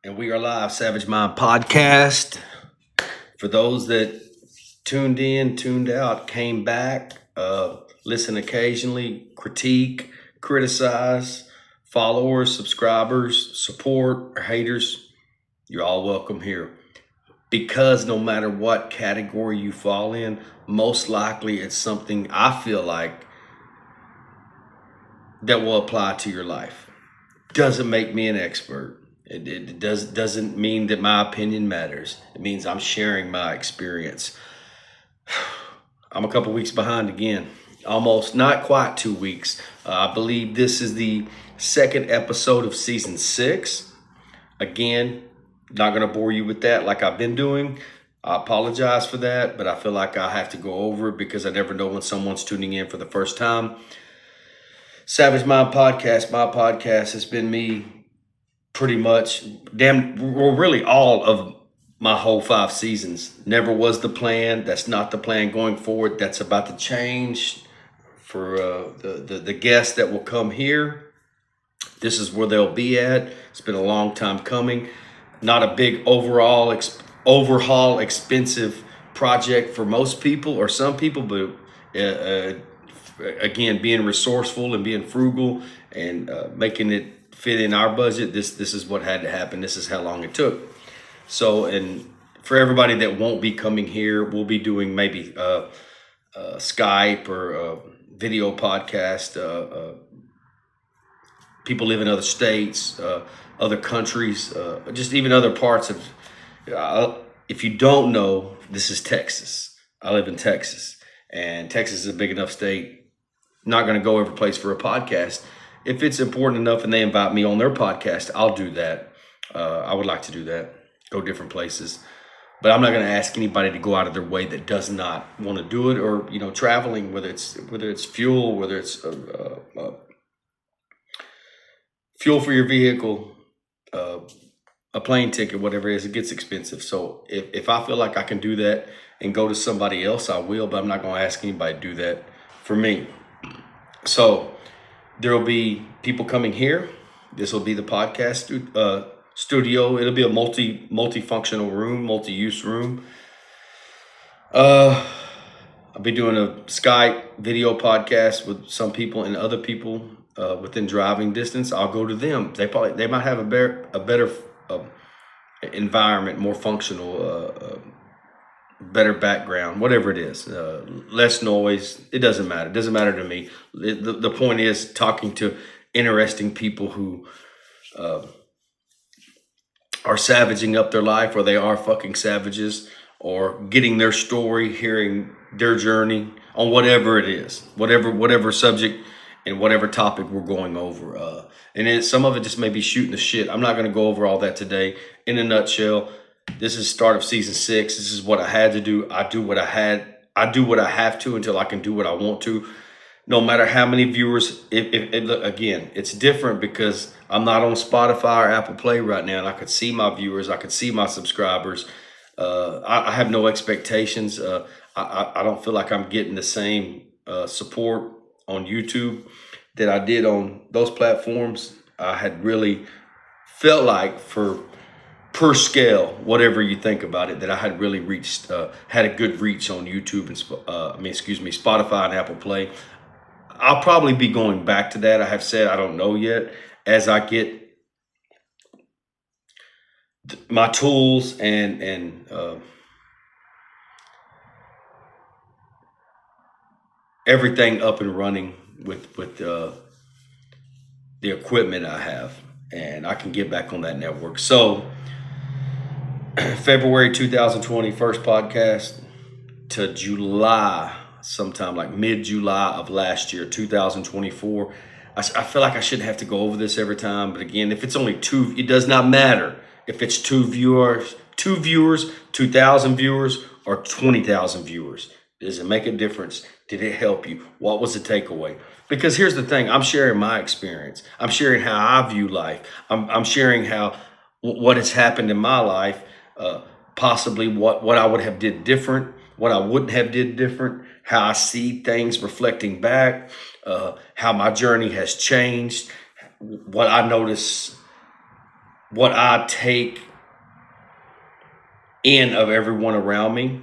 And we are live, Savage Mind Podcast. For those that tuned in, tuned out, came back, listen occasionally, critique, criticize, followers, subscribers, support, or haters, you're all welcome here. Because no matter what category you fall in, most likely it's something I feel like that will apply to your life. Doesn't make me an expert. It doesn't mean that my opinion matters. It means I'm sharing my experience. I'm a couple weeks behind again. Almost, not quite 2 weeks. I believe this is the second episode of season 6. Again, not going to bore you with that like I've been doing. I apologize for that, but I feel like I have to go over it because I never know when someone's tuning in for the first time. Savage Mind Podcast, my podcast has been me pretty much, really all of my whole 5 seasons. Never was the plan. That's not the plan going forward. That's about to change for the guests that will come here. This is where they'll be at. It's been a long time coming. Not a big overhaul expensive project for most people or some people, but again, being resourceful and being frugal and making it fit in our budget. This is what had to happen. This is how long it took. So, and for everybody that won't be coming here, we'll be doing maybe Skype or video podcast. People live in other states, other countries, just even other parts of. If you don't know, this is Texas. I live in Texas, and Texas is a big enough state. Not going to go every place for a podcast. If it's important enough and they invite me on their podcast, I'll do that. I would like to do that, go different places. But I'm not going to ask anybody to go out of their way that does not want to do it, or traveling, whether it's fuel, whether it's fuel for your vehicle, a plane ticket, whatever it is, it gets expensive. So if I feel like I can do that and go to somebody else, I will. But I'm not going to ask anybody to do that for me. So there will be people coming here. This will be the podcast studio. It'll be a multifunctional room, multi-use room. I'll be doing a Skype video podcast with some people, and other people within driving distance. I'll go to them. They might have a better environment, more functional, better background, whatever it is, less noise. It doesn't matter. It doesn't matter to me. The point is talking to interesting people who are savaging up their life, or they are fucking savages, or getting their story, hearing their journey on whatever it is, whatever subject and whatever topic we're going over. And some of it just may be shooting the shit. I'm not going to go over all that today. In a nutshell, this is the start of season 6. This is what I had to do. I do what I have to until I can do what I want to. No matter how many viewers, again, it's different because I'm not on Spotify or Apple Play right now, and I could see my viewers, I could see my subscribers. I have no expectations. I don't feel like I'm getting the same support on YouTube that I did on those platforms. I had really felt like per scale, whatever you think about it, that I had really reached, had a good reach on YouTube and Spotify and Apple Play. I'll probably be going back to that. I have said I don't know yet, as I get my tools and everything up and running with the equipment I have, and I can get back on that network. So February 2020, first podcast, to July, sometime like mid-July of last year, 2024. I feel like I shouldn't have to go over this every time, but again, if it's only 2, it does not matter if it's 2 viewers, 2,000 viewers, or 20,000 viewers. Does it make a difference? Did it help you? What was the takeaway? Because here's the thing, I'm sharing my experience. I'm sharing how I view life. I'm sharing what has happened in my life, possibly what I would have did different, what I wouldn't have did different, how I see things reflecting back, how my journey has changed, what I notice what I take in of everyone around me.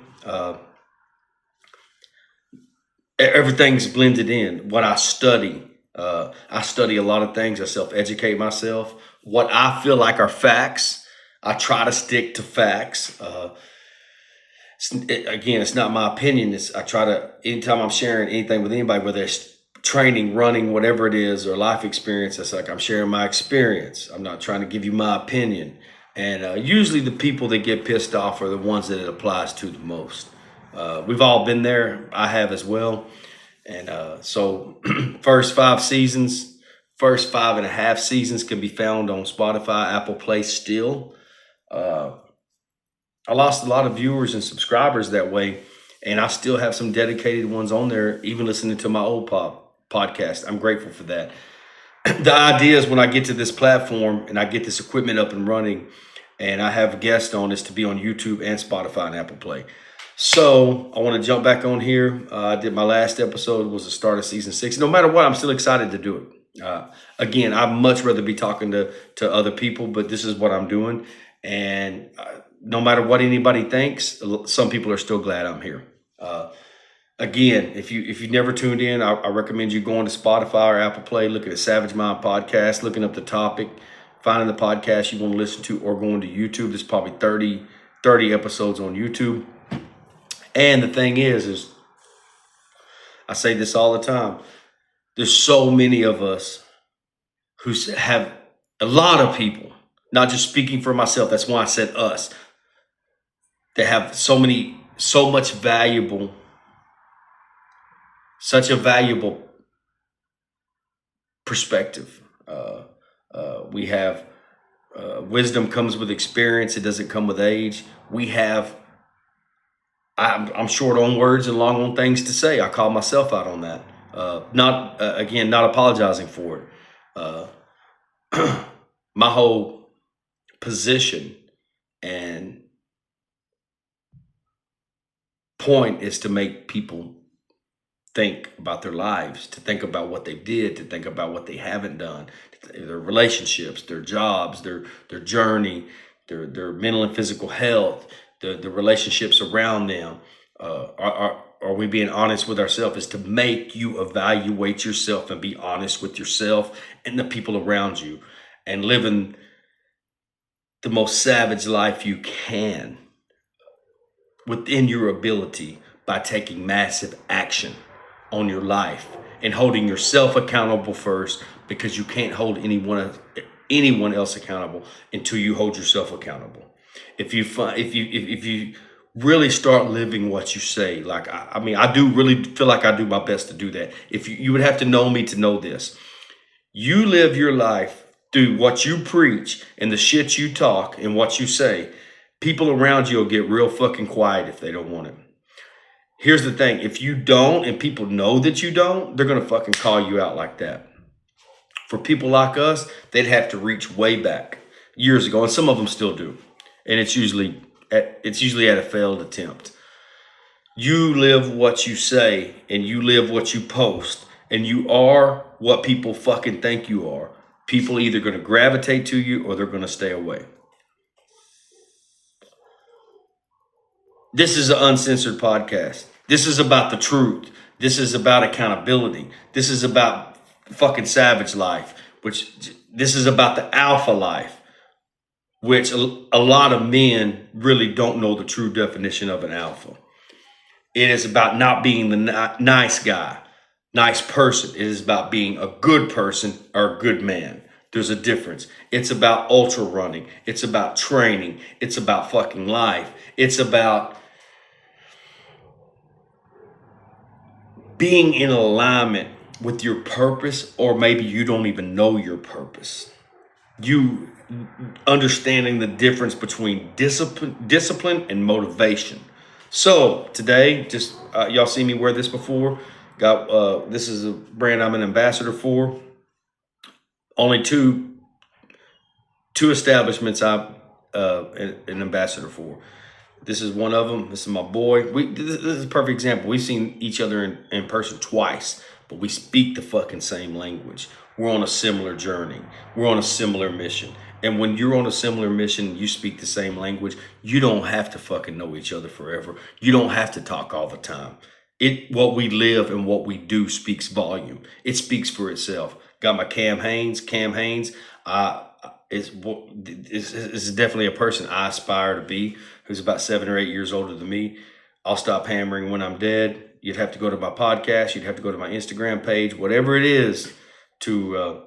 Everything's blended in. What I study a lot of things. I self-educate myself. What I feel like are facts, I try to stick to facts. Again, it's not my opinion. I try to, anytime I'm sharing anything with anybody, whether it's training, running, whatever it is, or life experience, it's like I'm sharing my experience. I'm not trying to give you my opinion. And usually the people that get pissed off are the ones that it applies to the most. We've all been there. I have as well. And so first 5 seasons, first 5.5 seasons can be found on Spotify, Apple Play still. I lost a lot of viewers and subscribers that way, and I still have some dedicated ones on there, even listening to my old podcast. I'm grateful for that. The idea is when I get to this platform and I get this equipment up and running and I have guests on, is to be on YouTube and Spotify and Apple Play. So I want to jump back on here. I did my last episode, was the start of season 6. No matter what, I'm still excited to do it. Again, I'd much rather be talking to other people, but this is what I'm doing. And no matter what anybody thinks, some people are still glad I'm here. Again, if you've never tuned in, I recommend you going to Spotify or Apple Play, looking at Savage Mind Podcast, looking up the topic, finding the podcast you want to listen to, or going to YouTube. There's probably 30 episodes on YouTube. And the thing is I say this all the time. There's so many of us who have, a lot of people, not just speaking for myself, that's why I said us, that have such a valuable perspective. We have wisdom comes with experience. It doesn't come with age. I'm short on words and long on things to say. I call myself out on that. Not apologizing for it. My whole position and point is to make people think about their lives, to think about what they did, to think about what they haven't done, their relationships, their jobs, their journey, their mental and physical health, the relationships around them. Are we being honest with ourselves? Is to make you evaluate yourself and be honest with yourself and the people around you, and living the most savage life you can within your ability by taking massive action on your life and holding yourself accountable first, because you can't hold anyone else accountable until you hold yourself accountable. If you really start living what you say, like I do really feel like I do my best to do that. If you would have to know me to know this. You live your life through what you preach and the shit you talk and what you say. People around you will get real fucking quiet if they don't want it. Here's the thing. If you don't, and people know that you don't, they're going to fucking call you out like that. For people like us, they'd have to reach way back years ago, and some of them still do. And it's usually at a failed attempt. You live what you say, and you live what you post, and you are what people fucking think you are. People either going to gravitate to you or they're going to stay away. This is an uncensored podcast. This is about the truth. This is about accountability. This is about fucking savage life, this is about the alpha life, which a lot of men really don't know the true definition of an alpha. It is about not being the nice guy, nice person. It is about being a good person or a good man. There's a difference. It's about ultra running. It's about training. It's about fucking life. It's about being in alignment with your purpose, or maybe you don't even know your purpose. You understanding the difference between discipline and motivation. So today, just y'all seen me wear this before. This is a brand I'm an ambassador for. Only two establishments I'm an ambassador for. This is one of them. This is my boy. This is a perfect example. We've seen each other in person twice, but we speak the fucking same language. We're on a similar journey. We're on a similar mission. And when you're on a similar mission, you speak the same language, you don't have to fucking know each other forever. You don't have to talk all the time. What we live and what we do speaks volume. It speaks for itself. Got my Cam Haynes. Is definitely a person I aspire to be, who's about 7 or 8 years older than me. I'll stop hammering when I'm dead. You'd have to go to my podcast. You'd have to go to my Instagram page, whatever it is, to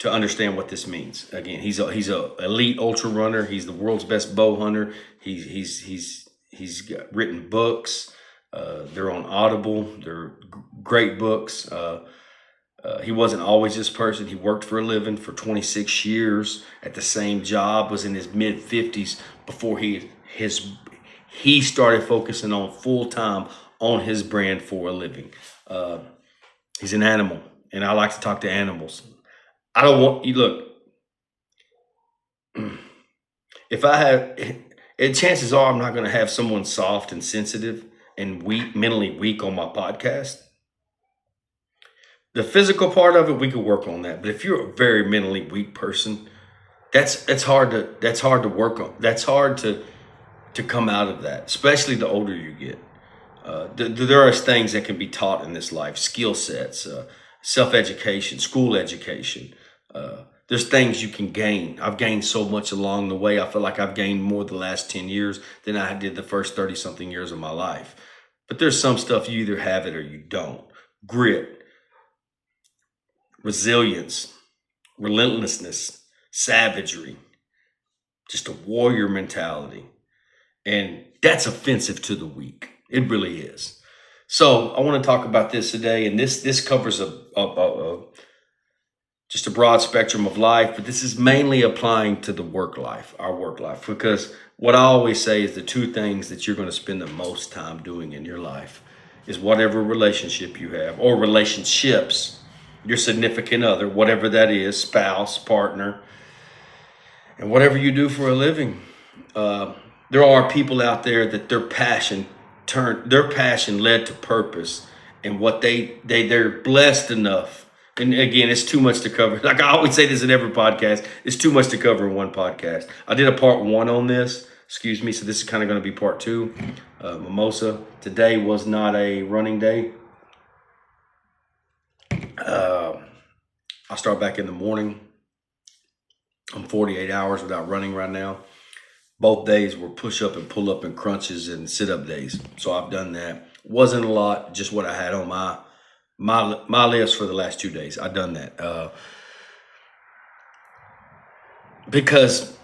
understand what this means. Again, he's a elite ultra runner. He's the world's best bow hunter. He's got written books. They're on Audible. They're great books. He wasn't always this person. He worked for a living for 26 years at the same job, was in his mid 50s before he started focusing on full time on his brand for a living. He's an animal, and I like to talk to animals. I don't want you look. If I have, chances are I'm not going to have someone soft and sensitive and weak, mentally weak on my podcast. The physical part of it, we could work on that. But if you're a very mentally weak person, that's hard to work on. That's hard to come out of that, especially the older you get. There are things that can be taught in this life: skill sets, self-education, school education. There's things you can gain. I've gained so much along the way. I feel like I've gained more the last 10 years than I did the first 30 something years of my life. But there's some stuff you either have it or you don't. Grit, resilience, relentlessness, savagery, just a warrior mentality. And that's offensive to the weak. It really is. So I want to talk about this today. And this covers just a broad spectrum of life, but this is mainly applying to the work life, our work life, because what I always say is the two things that you're going to spend the most time doing in your life is whatever relationship you have or relationships, your significant other, whatever that is, spouse, partner, and whatever you do for a living. There are people out there that their passion led to purpose, and what they're blessed enough. And again, it's too much to cover. Like I always say this in every podcast, it's too much to cover in one podcast. I did a part 1 on this, excuse me. So this is kind of going to be part 2. Mimosa. Today was not a running day. I start back in the morning. I'm 48 hours without running right now. Both days were push up and pull up and crunches and sit up days. So I've done that. Wasn't a lot, just what I had on my list for the last 2 days. I've done that because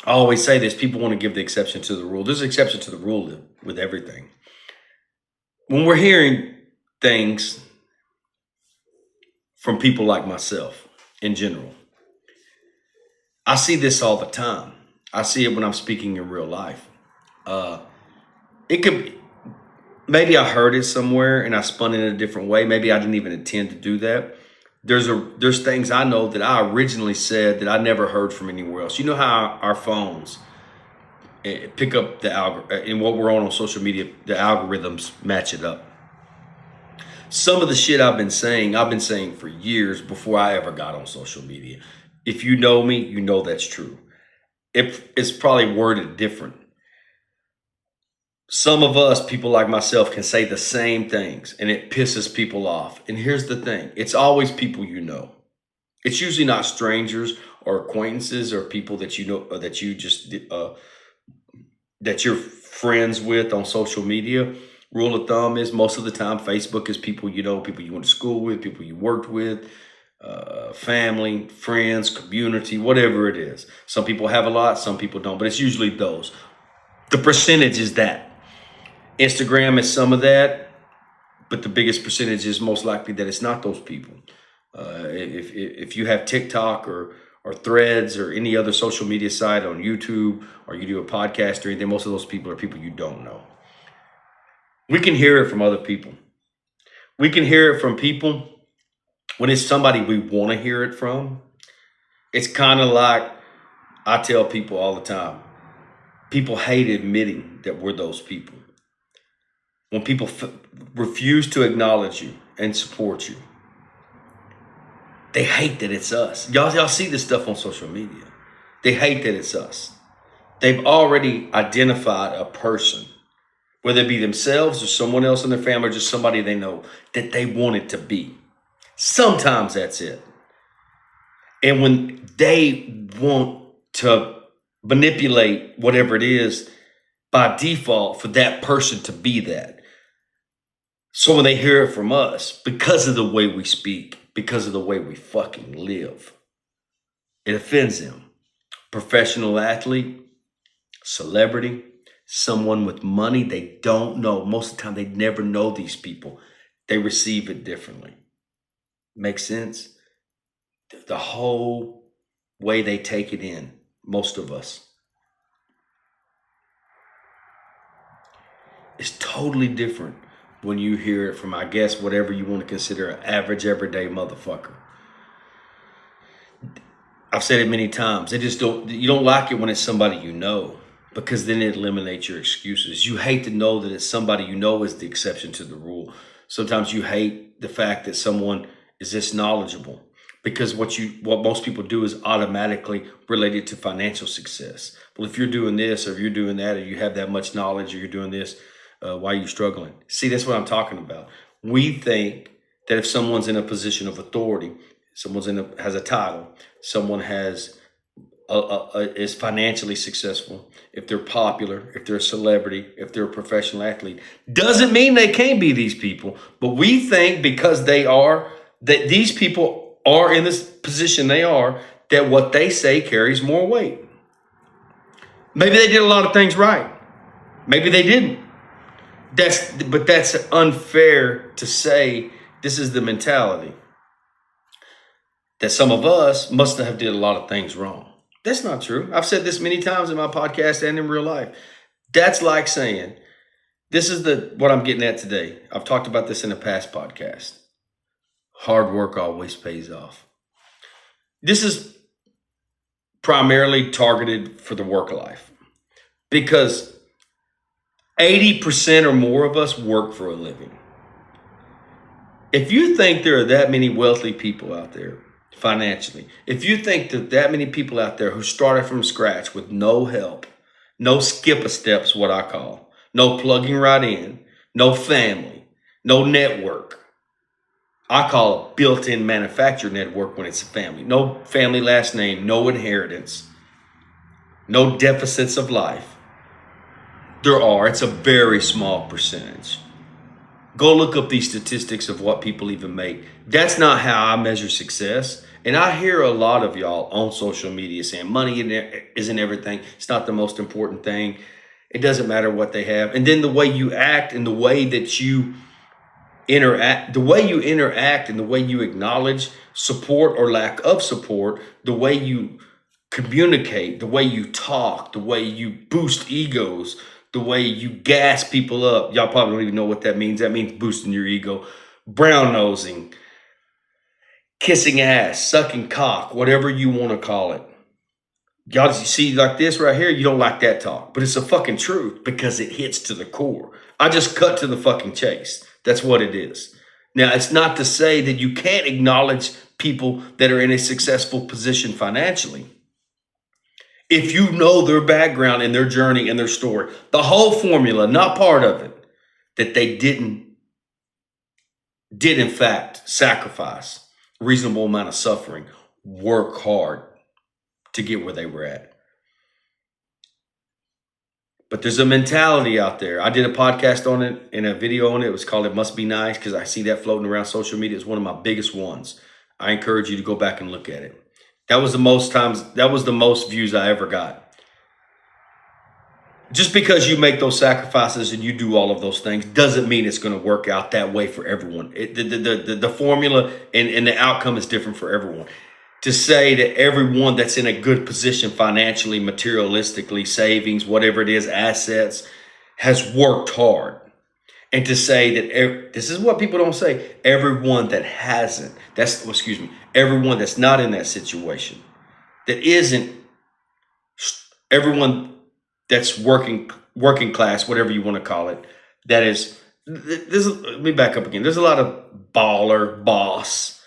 I always say this: people want to give the exception to the rule. There's an exception to the rule with everything. When we're hearing things from people like myself in general, I see this all the time. I see it when I'm speaking in real life. It could. Maybe I heard it somewhere and I spun it in a different way. Maybe I didn't even intend to do that. There's things I know that I originally said that I never heard from anywhere else. You know how our phones pick up the and what we're on social media, the algorithms match it up. Some of the shit I've been saying for years before I ever got on social media. If you know me, you know that's true. It's probably worded different. Some of us, people like myself, can say the same things and it pisses people off. And here's the thing. It's always people you know. It's usually not strangers or acquaintances or people that you know, or that you just, that you're friends with on social media. Rule of thumb is most of the time, Facebook is people you know, people you went to school with, people you worked with, family, friends, community, whatever it is. Some people have a lot, some people don't, but it's usually those. The percentage is that. Instagram is some of that, but the biggest percentage is most likely that it's not those people. If you have TikTok or Threads or any other social media site on YouTube, or you do a podcast or anything, most of those people are people you don't know. We can hear it from other people. We can hear it from people when it's somebody we want to hear it from. It's kind of like I tell people all the time, people hate admitting that we're those people. When people refuse to acknowledge you and support you, They hate that it's us. Y'all see this stuff on social media. They hate that it's us. They've already identified a person, whether it be themselves or someone else in their family or just somebody they know, that they want it to be. Sometimes that's it. And when they want to manipulate whatever it is by default for that person to be that. So when they hear it from us, because of the way we speak, because of the way we fucking live, it offends them. Professional athlete, celebrity, someone with money they don't know. Most of the time, they never know these people. They receive it differently. Makes sense? The whole way they take it in, most of us, is totally different when you hear it from, I guess, whatever you want to consider an average, everyday motherfucker. I've said it many times. You don't like it when it's somebody you know, because then it eliminates your excuses. You hate to know that it's somebody you know is the exception to the rule. Sometimes you hate the fact that someone is this knowledgeable, because what most people do is automatically relate it to financial success. Well, if you're doing this or you're doing that, or you have that much knowledge, or you're doing this, why are you struggling? See, that's what I'm talking about. We think that if someone's in a position of authority, has a title, someone is financially successful, if they're popular, if they're a celebrity, if they're a professional athlete, doesn't mean they can't be these people. But we think because that these people are in this position they are, that what they say carries more weight. Maybe they did a lot of things right. Maybe they didn't. But that's unfair to say. This is the mentality that some of us must have did a lot of things wrong. That's not true. I've said this many times in my podcast and in real life. That's like saying, this is what I'm getting at today. I've talked about this in a past podcast. Hard work always pays off. This is primarily targeted for the work life, because 80% or more of us work for a living. If you think there are that many wealthy people out there financially, if you think that many people out there who started from scratch with no help, no skip a steps, what I call, no plugging right in, no family, no network. I call it built-in manufacturer network when it's a family. No family last name, no inheritance, no deficits of life. It's a very small percentage. Go look up these statistics of what people even make. That's not how I measure success. And I hear a lot of y'all on social media saying money isn't everything. It's not the most important thing. It doesn't matter what they have. And then the way you act and the way that you interact, and the way you acknowledge support or lack of support, the way you communicate, the way you talk, the way you boost egos, the way you gas people up. Y'all probably don't even know what that means. That means boosting your ego. Brown nosing, kissing ass, sucking cock, whatever you want to call it. Y'all see like this right here, you don't like that talk, but it's a fucking truth because it hits to the core. I just cut to the fucking chase. That's what it is. Now, it's not to say that you can't acknowledge people that are in a successful position financially. If you know their background and their journey and their story, the whole formula, not part of it, that they did in fact sacrifice a reasonable amount of suffering, work hard to get where they were at. But there's a mentality out there. I did a podcast on it and a video on it. It was called It Must Be Nice, because I see that floating around social media. It's one of my biggest ones. I encourage you to go back and look at it. That was the most views I ever got. Just because you make those sacrifices and you do all of those things doesn't mean it's going to work out that way for everyone. The formula and the outcome is different for everyone. To say that everyone that's in a good position financially, materialistically, savings, whatever it is, assets, has worked hard. And to say that this is what people don't say. Everyone that hasn't, everyone that's not in that situation, everyone that's working class, whatever you want to call it, let me back up again. There's a lot of baller, boss,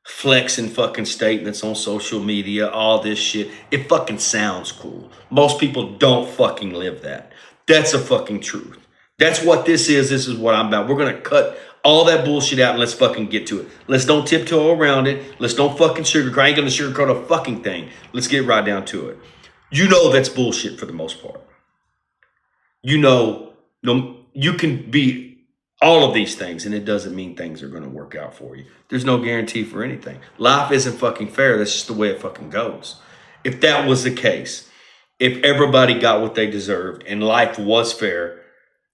flexing fucking statements on social media, all this shit. It fucking sounds cool. Most people don't fucking live that. That's a fucking truth. That's what this is. This is what I'm about. We're going to cut all that bullshit out and let's fucking get to it. Let's don't tiptoe around it. Let's don't fucking sugarcoat. I ain't going to sugarcoat a fucking thing. Let's get right down to it. You know that's bullshit for the most part. You know, no, you can be all of these things, and it doesn't mean things are going to work out for you. There's no guarantee for anything. Life isn't fucking fair. That's just the way it fucking goes. If that was the case, if everybody got what they deserved and life was fair,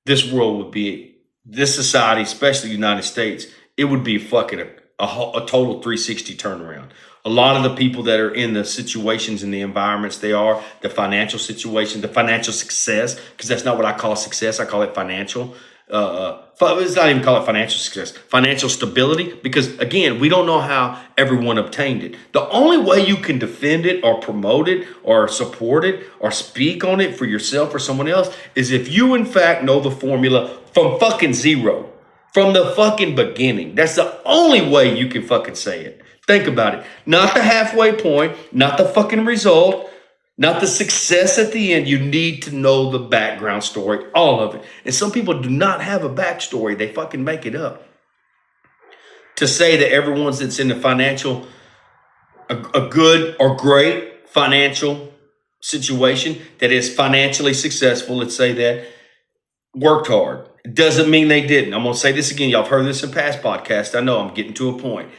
this world would be, this society, especially the United States, it would be fucking a total 360 turnaround. A lot of the people that are in the situations and the environments they are, the financial situation, the financial success, because that's not what I call success. I call it financial. Let's not even call it financial success, financial stability, because again, we don't know how everyone obtained it. The only way you can defend it or promote it or support it or speak on it for yourself or someone else is if you in fact know the formula from fucking zero, from the fucking beginning. That's the only way you can fucking say it. Think about it. Not the halfway point, not the fucking result, not the success at the end. You need to know the background story, all of it. And some people do not have a backstory. They fucking make it up. To say that everyone's that's in the financial, a good or great financial situation that is financially successful, let's say that, worked hard. It doesn't mean they didn't. I'm going to say this again. Y'all have heard this in past podcasts. I know I'm getting to a point.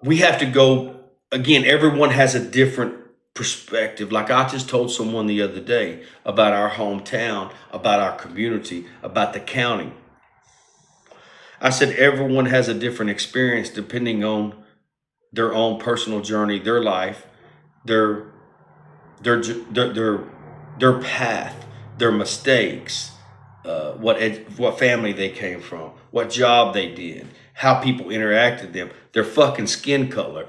We have to go, again, everyone has a different perspective. Like I just told someone the other day about our hometown, about our community, about the county. I said everyone has a different experience depending on their own personal journey, their life, their path, their mistakes, what family they came from, what job they did, how people interacted with them, their fucking skin color,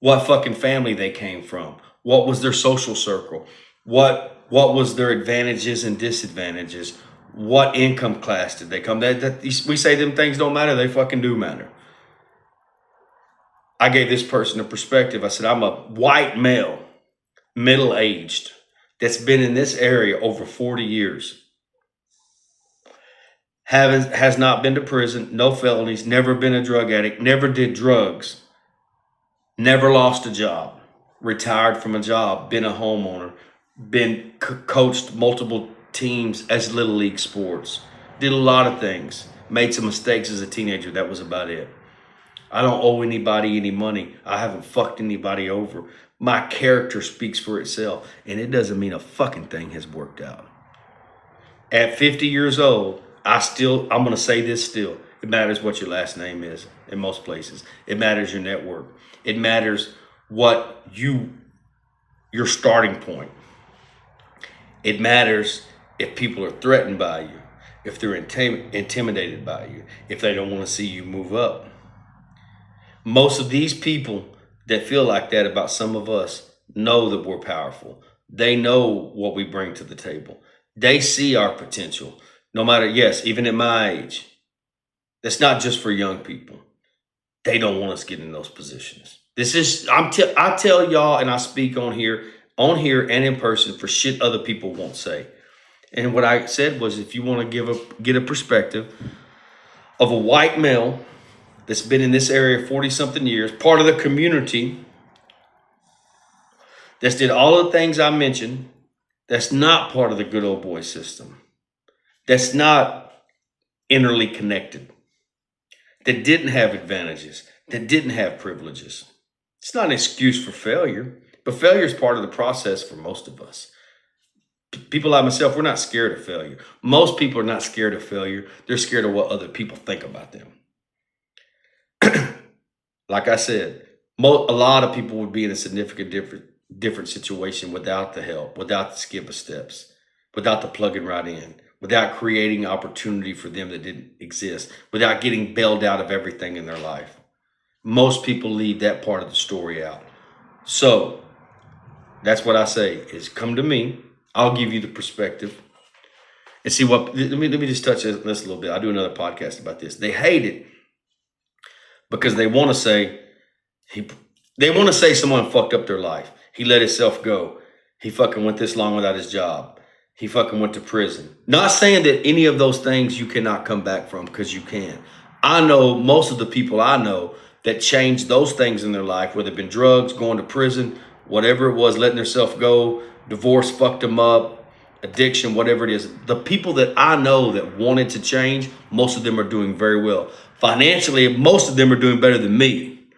what fucking family they came from, what was their social circle, what was their advantages and disadvantages, what income class did they come. We say them things don't matter. They fucking do matter. I gave this person a perspective. I said, I'm a white male, middle-aged, that's been in this area over 40 years. Has not been to prison, no felonies, never been a drug addict, never did drugs, never lost a job, retired from a job, been a homeowner, been coached multiple teams as little league sports, did a lot of things, made some mistakes as a teenager. That was about it. I don't owe anybody any money. I haven't fucked anybody over. My character speaks for itself, and it doesn't mean a fucking thing has worked out. At 50 years old, I'm going to say this still. It matters what your last name is in most places. It matters your network. It matters what your starting point. It matters if people are threatened by you, if they're intimidated by you, if they don't want to see you move up. Most of these people that feel like that about some of us know that we're powerful. They know what we bring to the table. They see our potential. No matter, yes, even at my age, that's not just for young people. They don't want us getting in those positions. This is, I tell y'all, and I speak on here and in person for shit other people won't say. And what I said was, if you want to get a perspective of a white male that's been in this area 40 something years, part of the community, that's did all the things I mentioned, that's not part of the good old boy system. That's not innerly connected, that didn't have advantages, that didn't have privileges. It's not an excuse for failure, but failure is part of the process for most of us. People like myself, we're not scared of failure. Most people are not scared of failure. They're scared of what other people think about them. Like I said, a lot of people would be in a significant different situation without the help, without the skip of steps, without the plugging right in, without creating opportunity for them that didn't exist, without getting bailed out of everything in their life. Most people leave that part of the story out. So that's what I say is come to me. I'll give you the perspective and see what, let me just touch this a little bit. I'll do another podcast about this. They hate it because they want to say, He, they want to say someone fucked up their life. He let himself go. He fucking went this long without his job. He fucking went to prison. Not saying that any of those things you cannot come back from, because you can. I know most of the people I know that changed those things in their life, whether it been drugs, going to prison, whatever it was, letting themselves go, divorce fucked them up, addiction, whatever it is. The people that I know that wanted to change, most of them are doing very well. Financially, most of them are doing better than me.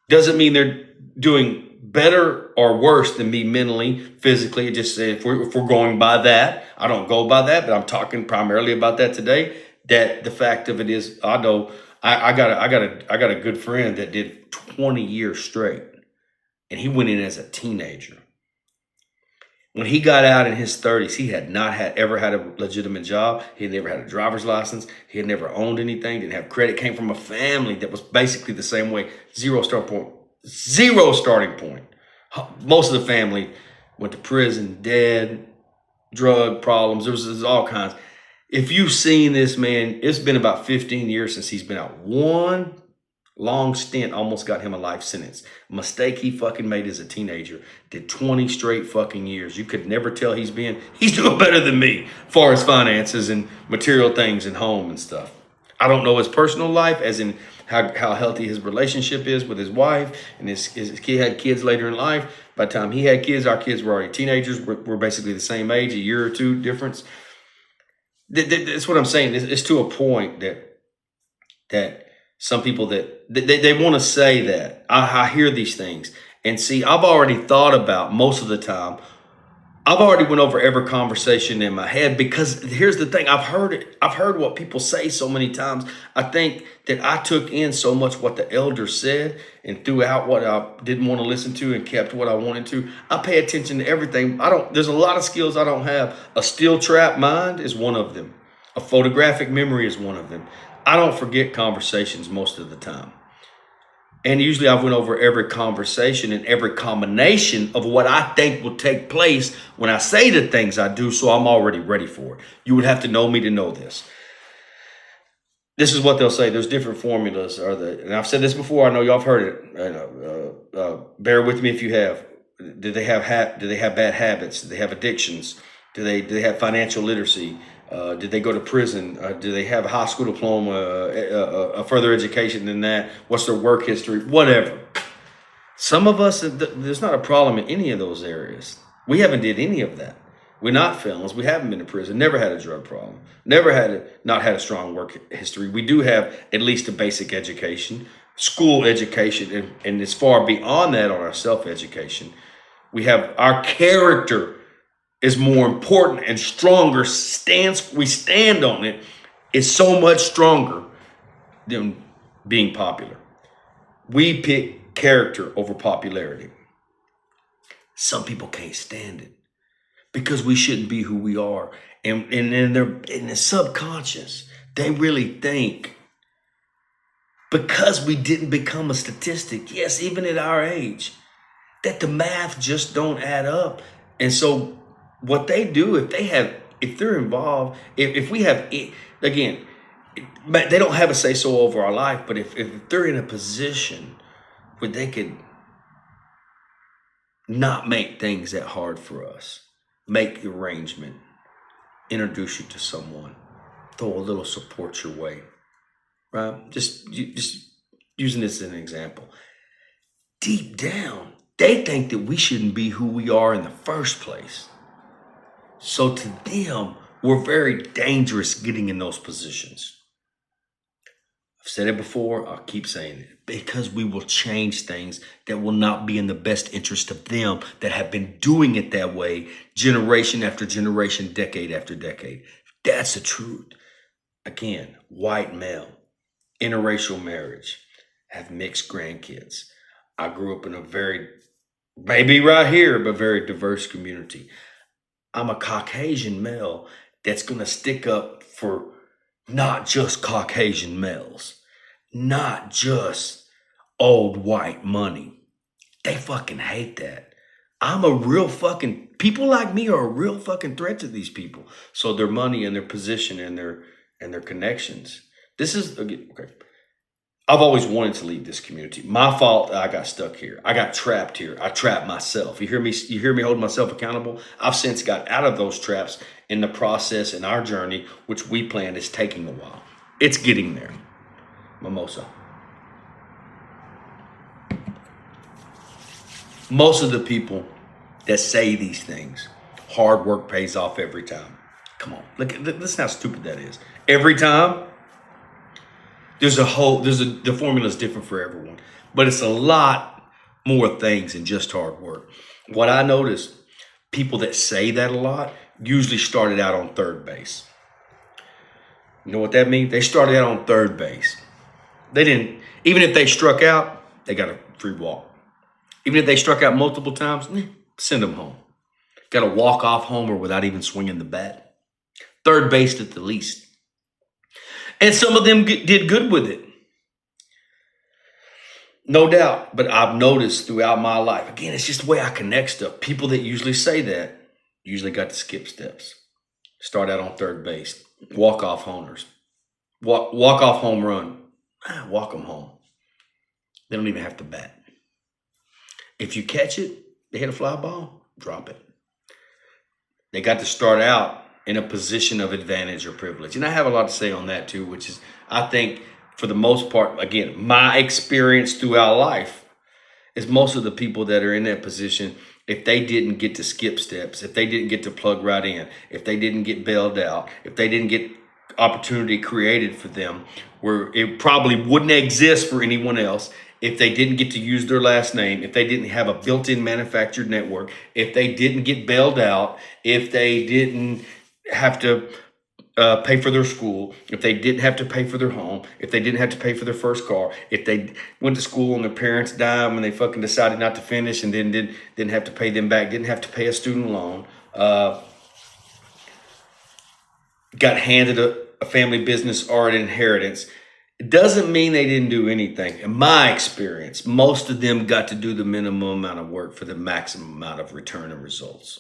Doesn't mean they're doing better or worse than me mentally, physically. It just if we're going by that, I don't go by that, but I'm talking primarily about that today. That the fact of it is, I know I got a good friend that did 20 years straight, and he went in as a teenager. When he got out in his 30s, he had not ever had a legitimate job. He had never had a driver's license. He had never owned anything, didn't have credit, came from a family that was basically the same way. Zero starting point. Most of the family went to prison, dead, drug problems. There's all kinds. If you've seen this man, it's been about 15 years since he's been out. One long stint almost got him a life sentence. Mistake he fucking made as a teenager. Did 20 straight fucking years. You could never tell he's doing better than me as far as finances and material things and home and stuff. I don't know his personal life, as in how healthy his relationship is with his wife, and his kid had kids later in life. By the time he had kids, our kids were already teenagers. We're basically the same age, a year or two difference. That's what I'm saying. It's to a point that some people that they want to say that. I hear these things, and see, I've already thought about most of the time. I've already went over every conversation in my head, because here's the thing. I've heard it. I've heard what people say so many times. I think that I took in so much what the elders said and threw out what I didn't want to listen to and kept what I wanted to. I pay attention to everything. There's a lot of skills I don't have. A steel trap mind is one of them. A photographic memory is one of them. I don't forget conversations most of the time. And usually I've went over every conversation and every combination of what I think will take place when I say the things I do, so I'm already ready for it. You would have to know me to know this. This is what they'll say. There's different formulas. And I've said this before. I know y'all have heard it. Bear with me if you have. Do they have bad habits? Do they have addictions? Do they have financial literacy? Did they go to prison? Do they have a high school diploma, a further education than that? What's their work history? Whatever. Some of us, there's not a problem in any of those areas. We haven't did any of that. We're not felons. We haven't been to prison. Never had a drug problem. Never not had a strong work history. We do have at least a basic education, school education, and it's far beyond that on our self-education. We have our character is more important and stronger. We stand on it is so much stronger than being popular. We pick character over popularity. Some people can't stand it because we shouldn't be who we are. And in the subconscious, they really think, because we didn't become a statistic, yes, even at our age, that the math just don't add up. And so what they do, if they're involved, if we have, again, they don't have a say so over our life, but if they're in a position where they could not make things that hard for us, make the arrangement, introduce you to someone, throw a little support your way, right? Just using this as an example. Deep down, they think that we shouldn't be who we are in the first place. So to them, we're very dangerous getting in those positions. I've said it before, I'll keep saying it, because we will change things that will not be in the best interest of them that have been doing it that way generation after generation, decade after decade. That's the truth. Again, white male, interracial marriage, have mixed grandkids. I grew up in a very, maybe right here, but very diverse community. I'm a Caucasian male that's going to stick up for not just Caucasian males, not just old white money. They fucking hate that. People like me are a real fucking threat to these people. So their money and their position and their connections. This is, okay. I've always wanted to lead this community. My fault. I got stuck here. I got trapped here. I trapped myself. You hear me? You hear me holding myself accountable? I've since got out of those traps in the process in our journey, which we planned is taking a while. It's getting there. Mimosa. Most of the people that say these things, hard work pays off every time. Come on, listen how stupid that is. Every time. The formula is different for everyone, but it's a lot more things than just hard work. What I noticed, people that say that a lot usually started out on third base. You know what that means? They started out on third base. They didn't, even if they struck out, they got a free walk. Even if they struck out multiple times, send them home. Got a walk-off homer without even swinging the bat. Third base at the least. And some of them did good with it. No doubt. But I've noticed throughout my life, again, it's just the way I connect stuff. People that usually say that usually got to skip steps. Start out on third base. Walk-off homers. Walk-off home run. Walk them home. They don't even have to bat. If you catch it, they hit a fly ball, drop it. They got to start out in a position of advantage or privilege. And I have a lot to say on that too, which is, I think for the most part, again, my experience throughout life is most of the people that are in that position, if they didn't get to skip steps, if they didn't get to plug right in, if they didn't get bailed out, if they didn't get opportunity created for them, where it probably wouldn't exist for anyone else, if they didn't get to use their last name, if they didn't have a built-in manufactured network, if they didn't get bailed out, if they didn't have to pay for their school, if they didn't have to pay for their home, if they didn't have to pay for their first car, if they went to school and their parents died when they fucking decided not to finish and then didn't have to pay them back, didn't have to pay a student loan, got handed a family business or an inheritance, it doesn't mean they didn't do anything. In my experience, most of them got to do the minimum amount of work for the maximum amount of return and results.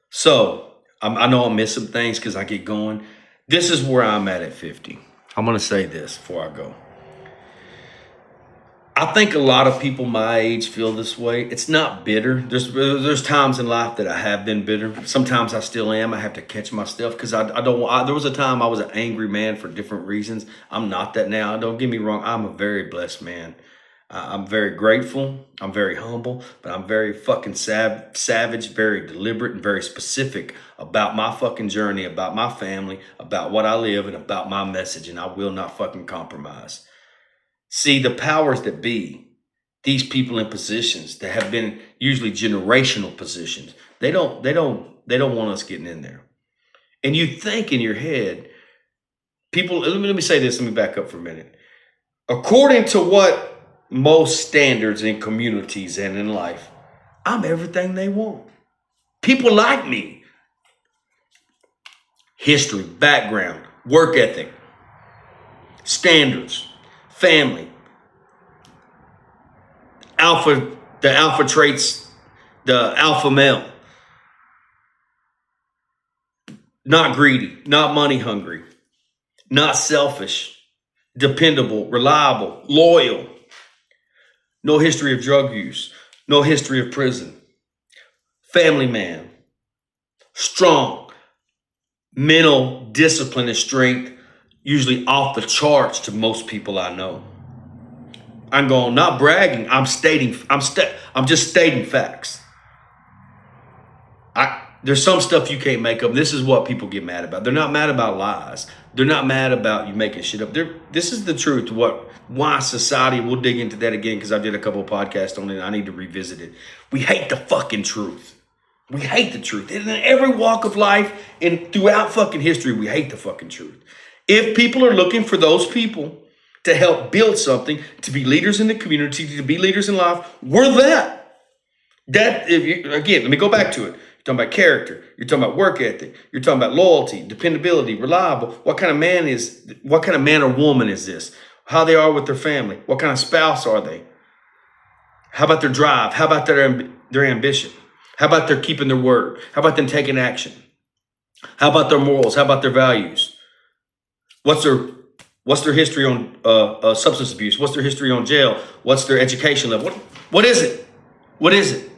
So I know I'll miss some things because I get going. This is where I'm at 50. I'm going to say this before I go. I think a lot of people my age feel this way. It's not bitter. There's times in life that I have been bitter. Sometimes I still am. I have to catch myself because there was a time I was an angry man for different reasons. I'm not that now. Don't get me wrong. I'm a very blessed man. I'm very grateful. I'm very humble, but I'm very fucking savage, very deliberate, and very specific about my fucking journey, about my family, about what I live, and about my message, and I will not fucking compromise. See, the powers that be, these people in positions that have been usually generational positions, they don't want us getting in there. And you think in your head, people, let me say this, let me back up for a minute. According to what most standards in communities and in life, I'm everything they want. People like me. History, background, work ethic, standards, family, the alpha traits, the alpha male, not greedy, not money hungry, not selfish, dependable, reliable, loyal, no history of drug use, no history of prison, family man, strong, mental discipline and strength, usually off the charts to most people I know. I'm going, not bragging, I'm just stating facts. There's some stuff you can't make up. This is what people get mad about. They're not mad about lies. They're not mad about you making shit up. This is the truth. Why society, we'll dig into that again because I did a couple of podcasts on it. I need to revisit it. We hate the fucking truth. We hate the truth. In every walk of life and throughout fucking history, we hate the fucking truth. If people are looking for those people to help build something, to be leaders in the community, to be leaders in life, we're that. Again, let me go back to it. You're talking about character. You're talking about work ethic. You're talking about loyalty, dependability, reliable. What kind of man or woman is this? How they are with their family. What kind of spouse are they? How about their drive? How about their ambition? How about their keeping their word? How about them taking action? How about their morals? How about their values? What's their What's their history on substance abuse? What's their history on jail? What's their education level? What is it? What is it?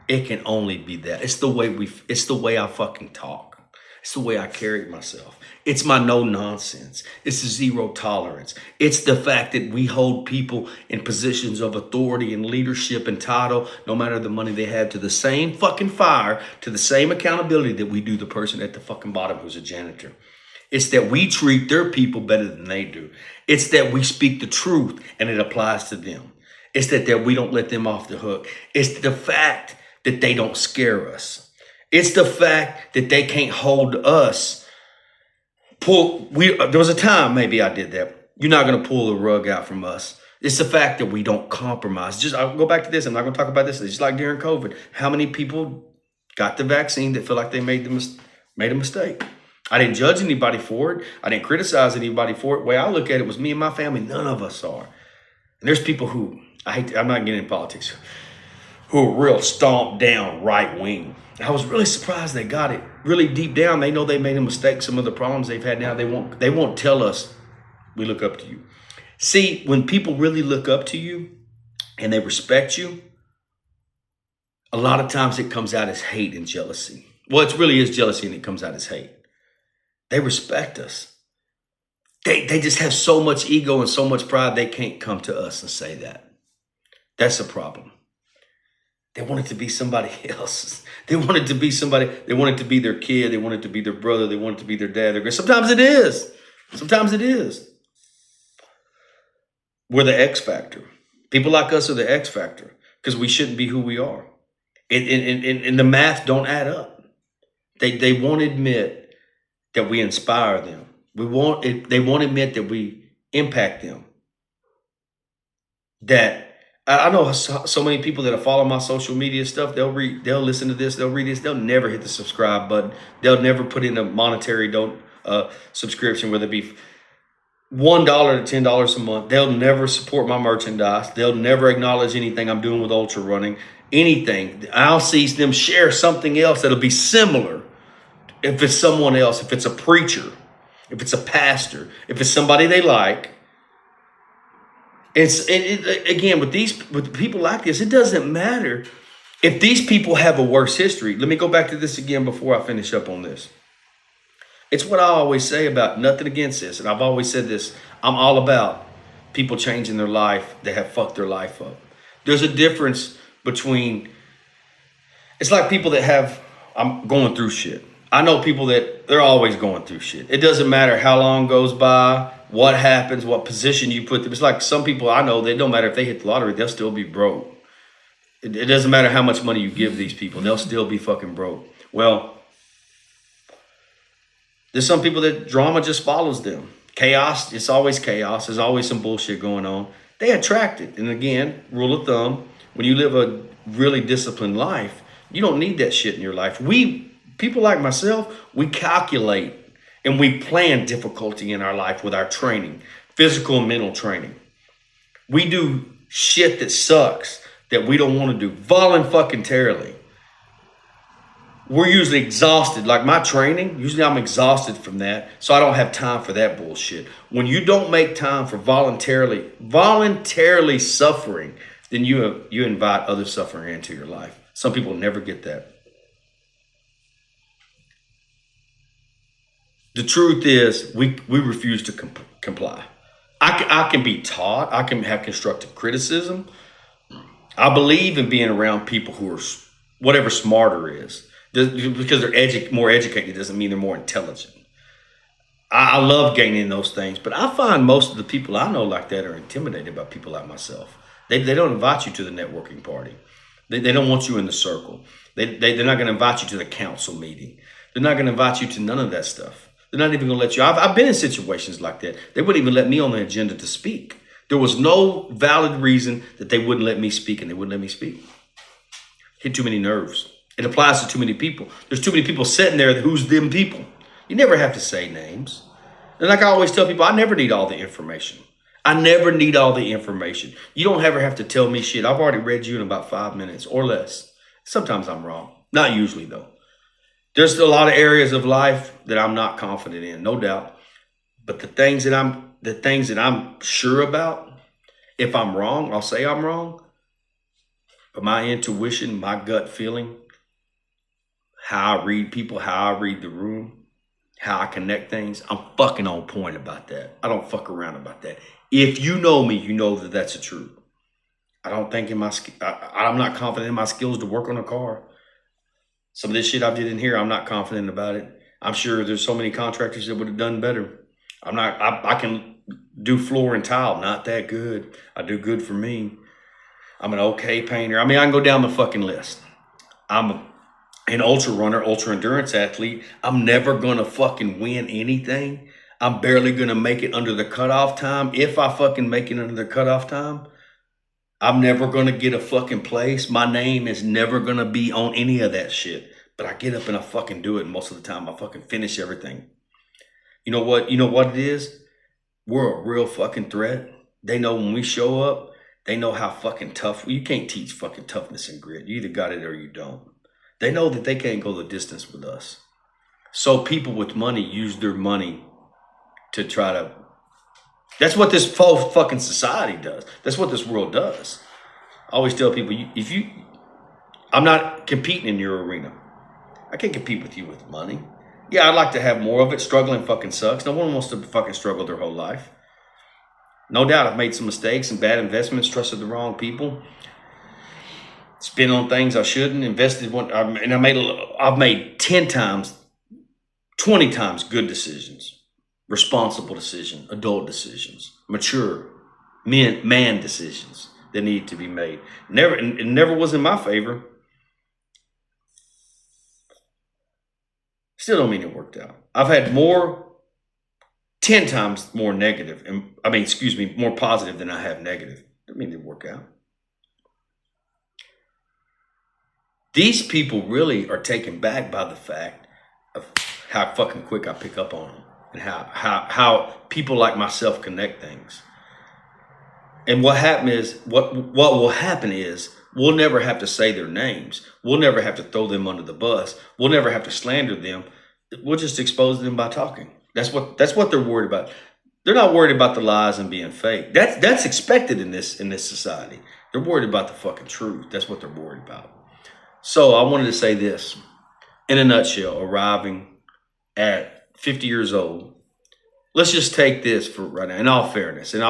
It can only be that. It's the way I fucking talk. It's the way I carry myself. It's my no nonsense. It's the zero tolerance. It's the fact that we hold people in positions of authority and leadership and title, no matter the money they have, to the same fucking fire, to the same accountability that we do the person at the fucking bottom who's a janitor. It's that we treat their people better than they do. It's that we speak the truth and it applies to them. It's that we don't let them off the hook. It's the fact that they don't scare us. It's the fact that they can't hold us. There was a time maybe I did that. You're not going to pull the rug out from us. It's the fact that we don't compromise. I'll go back to this. I'm not going to talk about this. It's just like during COVID. How many people got the vaccine that feel like they made a mistake? I didn't judge anybody for it. I didn't criticize anybody for it. The way I look at it was me and my family. None of us are. And there's people who, I'm not getting in politics, who are real stomped down right wing. I was really surprised they got it really deep down. They know they made a mistake. Some of the problems they've had now, they won't tell us we look up to you. See, when people really look up to you and they respect you, a lot of times it comes out as hate and jealousy. Well, it really is jealousy and it comes out as hate. They respect us. They just have so much ego and so much pride, they can't come to us and say that. That's a problem. They want it to be somebody else. They want it to be somebody. They want it to be their kid. They want it to be their brother. They want it to be their dad. Sometimes it is. Sometimes it is. We're the X factor. People like us are the X factor because we shouldn't be who we are. And the math don't add up. They won't admit that we inspire them. They won't admit that we impact them. That I know so many people that follow my social media stuff. They'll listen to this, they'll read this, they'll never hit the subscribe button. They'll never put in a monetary subscription, whether it be $1 to $10 a month. They'll never support my merchandise. They'll never acknowledge anything I'm doing with ultra running, anything. I'll see them share something else that'll be similar. If it's someone else, if it's a preacher, if it's a pastor, if it's somebody they like. Again, with people like this, it doesn't matter if these people have a worse history. Let me go back to this again before I finish up on this. It's what I always say about nothing against this. And I've always said this. I'm all about people changing their life that have fucked their life up. There's a difference between, it's like people that I'm going through shit. I know people that they're always going through shit. It doesn't matter how long goes by, what happens, what position you put them. It's like some people I know, they don't matter if they hit the lottery, they'll still be broke. It doesn't matter how much money you give these people, they'll still be fucking broke. Well, there's some people that drama just follows them. Chaos, it's always chaos. There's always some bullshit going on. They attract it. And again, rule of thumb, when you live a really disciplined life, you don't need that shit in your life. People like myself, we calculate and we plan difficulty in our life with our training, physical and mental training. We do shit that sucks that we don't want to do voluntarily. We're usually exhausted. Like my training, usually I'm exhausted from that, so I don't have time for that bullshit. When you don't make time for voluntarily suffering, then you invite other suffering into your life. Some people never get that. The truth is, we refuse to comply. I can be taught. I can have constructive criticism. I believe in being around people who are whatever smarter is. Because they're more educated doesn't mean they're more intelligent. I love gaining those things, but I find most of the people I know like that are intimidated by people like myself. They don't invite you to the networking party. They don't want you in the circle. They're not going to invite you to the council meeting. They're not going to invite you to none of that stuff. They're not even going to let you. I've been in situations like that. They wouldn't even let me on the agenda to speak. There was no valid reason that they wouldn't let me speak, and they wouldn't let me speak. Hit too many nerves. It applies to too many people. There's too many people sitting there. Who's them people? You never have to say names. And like I always tell people, I never need all the information. I never need all the information. You don't ever have to tell me shit. I've already read you in about 5 minutes or less. Sometimes I'm wrong. Not usually, though. There's a lot of areas of life that I'm not confident in, no doubt. But the things that I'm sure about, if I'm wrong, I'll say I'm wrong. But my intuition, my gut feeling, how I read people, how I read the room, how I connect things, I'm fucking on point about that. I don't fuck around about that. If you know me, you know that that's the truth. I don't think I'm not confident in my skills to work on a car. Some of this shit I did in here, I'm not confident about it. I'm sure there's so many contractors that would have done better. I can do floor and tile, not that good. I do good for me. I'm an okay painter. I mean, I can go down the fucking list. I'm an ultra runner, ultra endurance athlete. I'm never gonna fucking win anything. I'm barely gonna make it under the cutoff time. If I fucking make it under the cutoff time, I'm never gonna get a fucking place. My name is never gonna be on any of that shit. But I get up and I fucking do it. And most of the time I fucking finish everything. You know what? You know what it is? We're a real fucking threat. They know when we show up, they know how fucking tough. You can't teach fucking toughness and grit. You either got it or you don't. They know that they can't go the distance with us. So people with money use their money to try to. That's what this false fucking society does. That's what this world does. I always tell people, I'm not competing in your arena. I can't compete with you with money. Yeah, I'd like to have more of it. Struggling fucking sucks. No one wants to fucking struggle their whole life. No doubt I've made some mistakes and bad investments, trusted the wrong people, spent on things I shouldn't, invested one, and I've made 10 times, 20 times good decisions, responsible decisions, adult decisions, mature man decisions that need to be made. It never was in my favor. Still don't mean it worked out. I've had 10 times more negative, more positive than I have negative. Doesn't mean it work out. These people really are taken back by the fact of how fucking quick I pick up on them and how people like myself connect things. And what will happen is we'll never have to say their names. We'll never have to throw them under the bus. We'll never have to slander them. We'll just expose them by talking. That's what they're worried about. They're not worried about the lies and being fake. That's expected in this society. They're worried about the fucking truth. That's what they're worried about. So I wanted to say this in a nutshell, arriving at 50 years old. Let's just take this for right now, in all fairness. And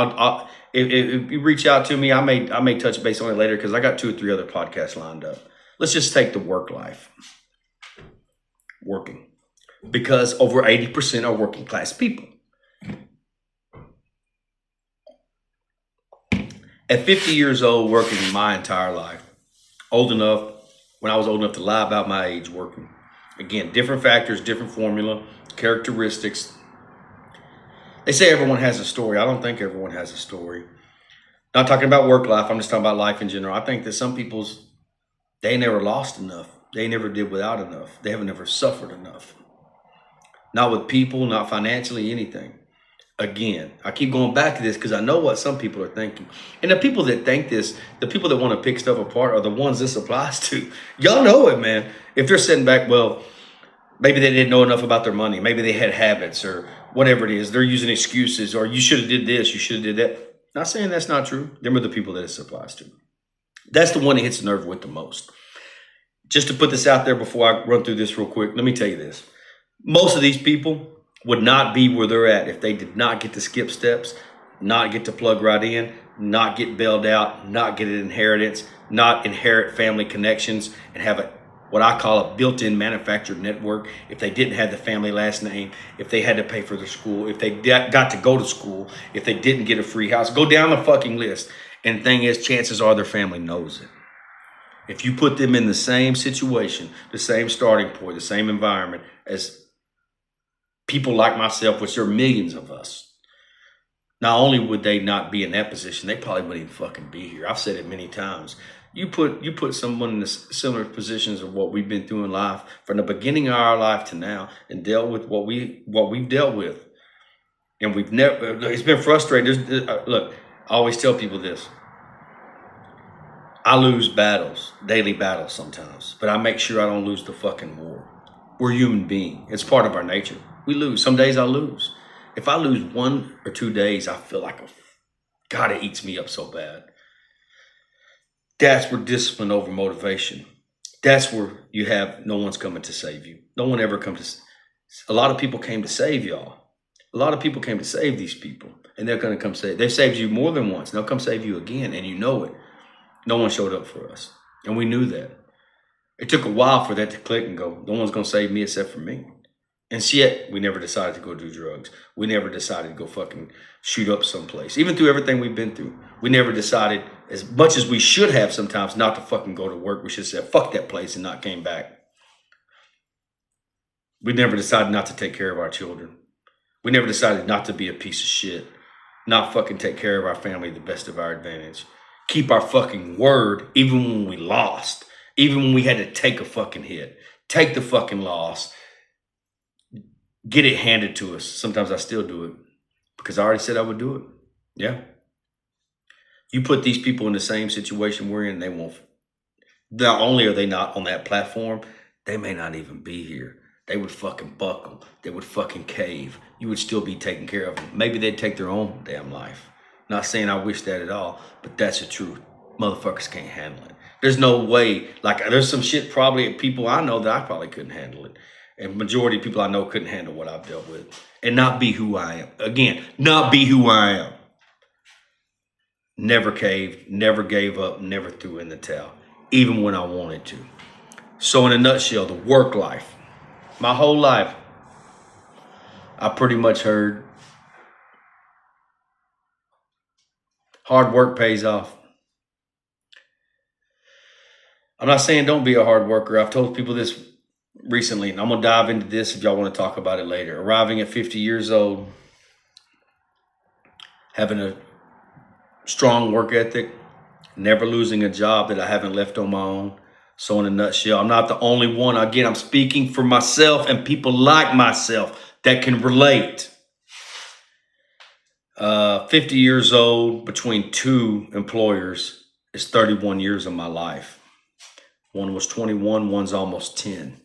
if you reach out to me, I may touch base on it later because I got 2 or 3 other podcasts lined up. Let's just take the work life. Working. Because over 80% are working class people. At 50 years old, working my entire life, when I was old enough to lie about my age, working. Again, different factors, different formula, characteristics. They say everyone has a story. I don't think everyone has a story. Not talking about work life. I'm just talking about life in general. I think that some they never lost enough. They never did without enough. They haven't ever suffered enough. Not with people, not financially, anything. Again, I keep going back to this because I know what some people are thinking. And the people that think this, the people that want to pick stuff apart are the ones this applies to. Y'all know it, man. If they're sitting back, well, maybe they didn't know enough about their money. Maybe they had habits or whatever it is. They're using excuses or you should have did this, you should have did that. Not saying that's not true. Them are the people that it applies to. That's the one that hits the nerve with the most. Just to put this out there before I run through this real quick, let me tell you this. Most of these people would not be where they're at if they did not get to skip steps, not get to plug right in, not get bailed out, not get an inheritance, not inherit family connections and have what I call a built-in manufactured network. If they didn't have the family last name, if they had to pay for their school, if they got to go to school, if they didn't get a free house, go down the fucking list. And the thing is, chances are their family knows it. If you put them in the same situation, the same starting point, the same environment as people like myself, which there are millions of us, not only would they not be in that position, they probably wouldn't even fucking be here. I've said it many times. You put someone in the similar positions of what we've been through in life from the beginning of our life to now and dealt with what we've dealt with. And we've never, it's been frustrating. Look, I always tell people this. I lose battles, daily battles sometimes, but I make sure I don't lose the fucking war. We're human beings. It's part of our nature. We lose. Some days I lose. If I lose 1 or 2 days, I feel like, God, it eats me up so bad. That's where discipline over motivation. That's where you have no one's coming to save you. No one ever comes to. A lot of people came to save y'all. A lot of people came to save these people, and they're going to come save. They've saved you more than once. They'll come save you again, and you know it. No one showed up for us, and we knew that. It took a while for that to click and go, no one's going to save me except for me. And yet, we never decided to go do drugs. We never decided to go fucking shoot up someplace. Even through everything we've been through, we never decided, as much as we should have sometimes, not to fucking go to work. We should have said, fuck that place, and not came back. We never decided not to take care of our children. We never decided not to be a piece of shit. Not fucking take care of our family to the best of our advantage. Keep our fucking word even when we lost. Even when we had to take a fucking hit. Take the fucking loss. Get it handed to us. Sometimes I still do it. Because I already said I would do it. Yeah. You put these people in the same situation we're in, they won't. Not only are they not on that platform, they may not even be here. They would fucking buckle. They would fucking cave. You would still be taking care of them. Maybe they'd take their own damn life. Not saying I wish that at all, but that's the truth. Motherfuckers can't handle it. There's no way. Like, there's some shit probably people I know that I probably couldn't handle it. And majority of people I know couldn't handle what I've dealt with. And not be who I am. Again, not be who I am. Never caved, never gave up, never threw in the towel. Even when I wanted to. So in a nutshell, the work life. My whole life, I pretty much heard hard work pays off. I'm not saying don't be a hard worker. I've told people this recently, and I'm going to dive into this if y'all want to talk about it later. Arriving at 50 years old, having a strong work ethic, never losing a job that I haven't left on my own. So in a nutshell, I'm not the only one. Again, I'm speaking for myself and people like myself that can relate. 50 years old between two employers is 31 years of my life. One was 21, one's almost 10.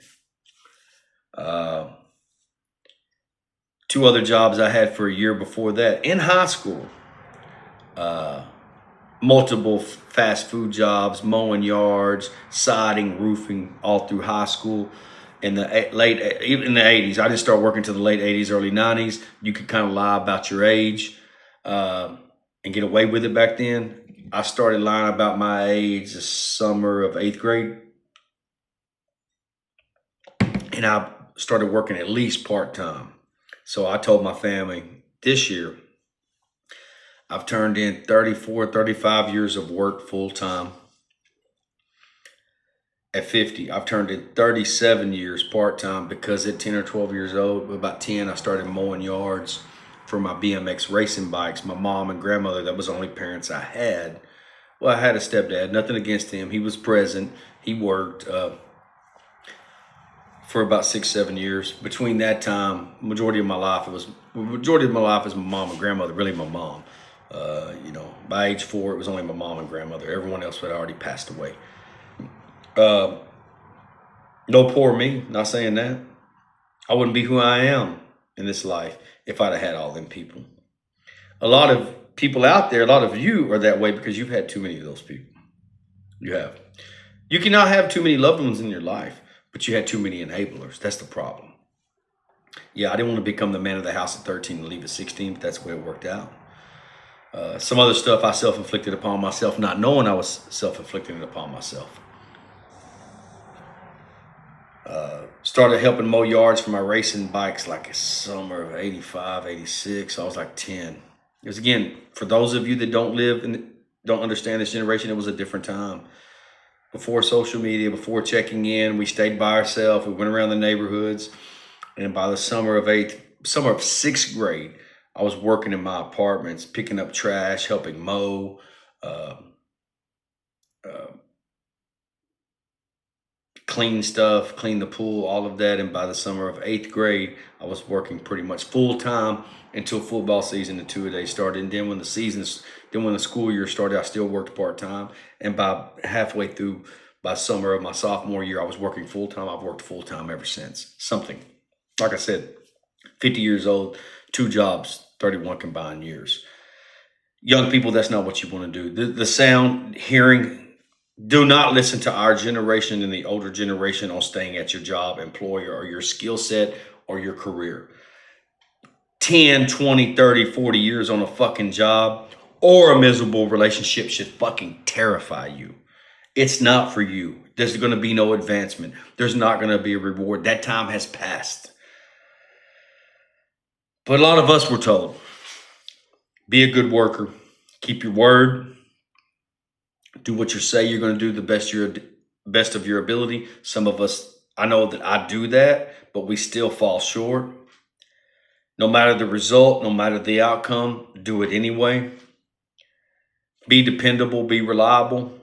Two other jobs I had for a year before that in high school. Multiple fast food jobs, mowing yards, siding, roofing, all through high school. In the 80s, I didn't start working until the late 80s, early 90s. You could kind of lie about your age and get away with it back then. I started lying about my age the summer of 8th grade. And I started working at least part-time. So I told my family this year, I've turned in 34, 35 years of work full-time. At 50, I've turned in 37 years part-time because at 10 or 12 years old, about 10, I started mowing yards for my BMX racing bikes. My mom and grandmother, that was the only parents I had. Well, I had a stepdad, nothing against him. He was present. He worked for about 6, 7 years. Between that time, majority of my life is my mom and grandmother, really my mom. By age 4, it was only my mom and grandmother. Everyone else had already passed away. No poor me, not saying that. I wouldn't be who I am in this life if I'd have had all them people. A lot of people out there, a lot of you are that way because you've had too many of those people. You have. You cannot have too many loved ones in your life, but you had too many enablers. That's the problem. Yeah, I didn't want to become the man of the house at 13 and leave at 16, but that's the way it worked out. Some other stuff I self-inflicted upon myself, not knowing I was self-inflicting it upon myself. Started helping mow yards for my racing bikes like summer of 85, 86. I was like 10. Because again, for those of you that don't understand this generation, it was a different time. Before social media, before checking in, we stayed by ourselves. We went around the neighborhoods. And by the summer of 6th grade, I was working in my apartments, picking up trash, helping mow, clean stuff, clean the pool, all of that. And by the summer of 8th grade, I was working pretty much full time until football season, the 2-a-day started. And then when the school year started, I still worked part time. And by halfway through, by summer of my sophomore year, I was working full time. I've worked full time ever since. Something, like I said, 50 years old, 2 jobs, 31 combined years. Young people, that's not what you want to do. The sound, hearing, do not listen to our generation and the older generation on staying at your job, employer, or your skill set or your career. 10, 20, 30, 40 years on a fucking job or a miserable relationship should fucking terrify you. It's not for you. There's going to be no advancement. There's not going to be a reward. That time has passed. But a lot of us were told, be a good worker, keep your word, do what you say you're going to do the best of your ability. Some of us, I know that I do that, but we still fall short. No matter the result, no matter the outcome, do it anyway. Be dependable, be reliable.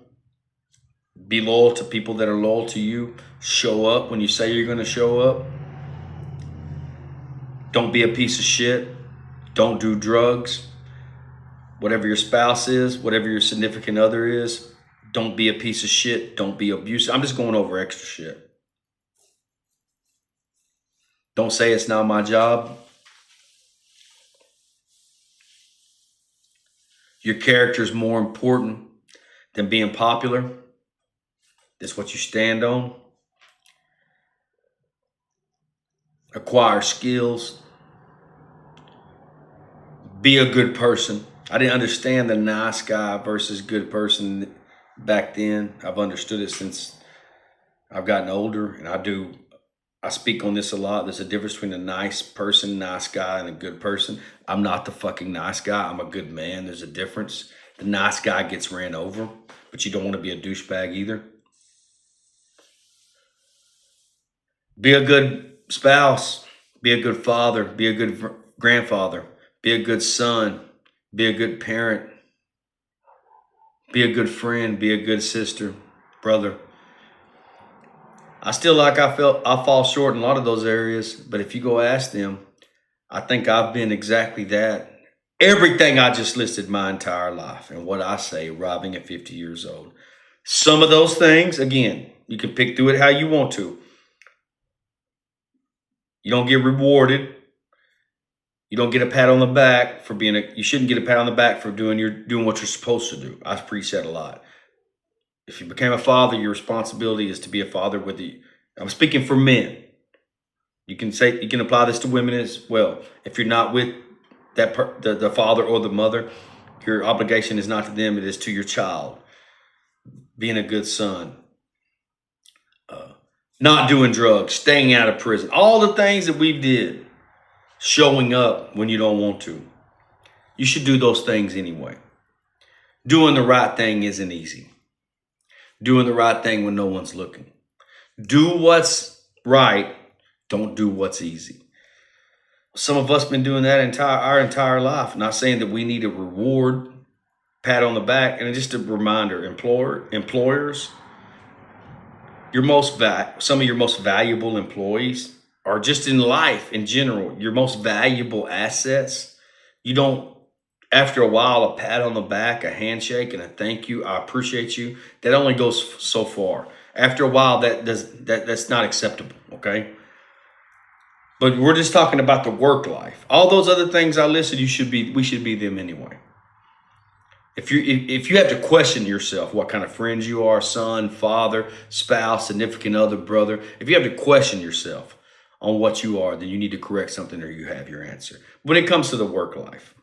Be loyal to people that are loyal to you. Show up when you say you're going to show up. Don't be a piece of shit. Don't do drugs. Whatever your spouse is, whatever your significant other is, don't be a piece of shit. Don't be abusive. I'm just going over extra shit. Don't say it's not my job. Your character is more important than being popular. That's what you stand on. Acquire skills. Be a good person. I didn't understand the nice guy versus good person back then. I've understood it since I've gotten older, and I speak on this a lot. There's a difference between a nice person, nice guy, and a good person. I'm not the fucking nice guy. I'm a good man. There's a difference. The nice guy gets ran over, but you don't want to be a douchebag either. Be a good spouse. Be a good father. Be a good grandfather. Be a good son. Be a good parent. Be a good friend. Be a good sister, brother. I fall short in a lot of those areas, but if you go ask them, I think I've been exactly that. Everything I just listed my entire life, and what I say, arriving at 50 years old. Some of those things, again, you can pick through it how you want to. You don't get rewarded. You don't get a pat on the back for you shouldn't get a pat on the back for doing what you're supposed to do. I preach that a lot. If you became a father, your responsibility is to be a father I'm speaking for men. You can apply this to women as well. If you're not with the father or the mother, your obligation is not to them, it is to your child. Being a good son. Not doing drugs, staying out of prison. All the things that we did. Showing up when you don't want to. You should do those things anyway. Doing the right thing isn't easy. Doing the right thing when no one's looking. Do what's right. Don't do what's easy. Some of us been doing that our entire life. Not saying that we need a reward, pat on the back, and just a reminder, employers, some of your most valuable employees, or just in life in general, your most valuable assets. You don't, after a while, a pat on the back, a handshake, and a thank you, I appreciate you, that only goes so far. After a while, that's not acceptable, okay? But we're just talking about the work life. All those other things I listed, we should be them anyway. If you have to question yourself, what kind of friends you are, son, father, spouse, significant other, brother, if you have to question yourself on what you are, then you need to correct something, or you have your answer. When it comes to the work life,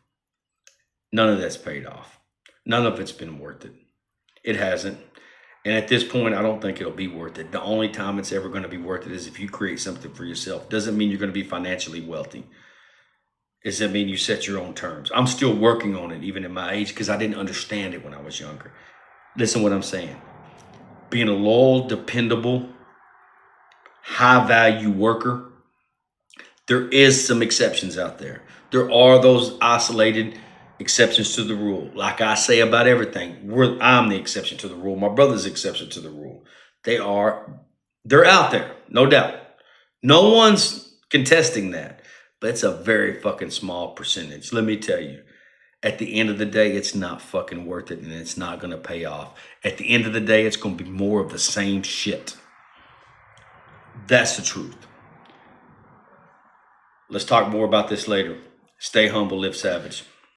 none of that's paid off. None of it's been worth it. It hasn't. And at this point, I don't think it'll be worth it. The only time it's ever going to be worth it is if you create something for yourself. Doesn't mean you're going to be financially wealthy. Does that mean you set your own terms? I'm still working on it, even at my age, because I didn't understand it when I was younger. Listen what I'm saying. Being a loyal, dependable, high-value worker, there is some exceptions out there. There are those isolated exceptions to the rule. Like I say about everything, I'm the exception to the rule. My brother's the exception to the rule. They're out there, no doubt. No one's contesting that, but it's a very fucking small percentage. Let me tell you, at the end of the day, it's not fucking worth it, and it's not going to pay off. At the end of the day, it's going to be more of the same shit. That's the truth. Let's talk more about this later. Stay humble, live savage.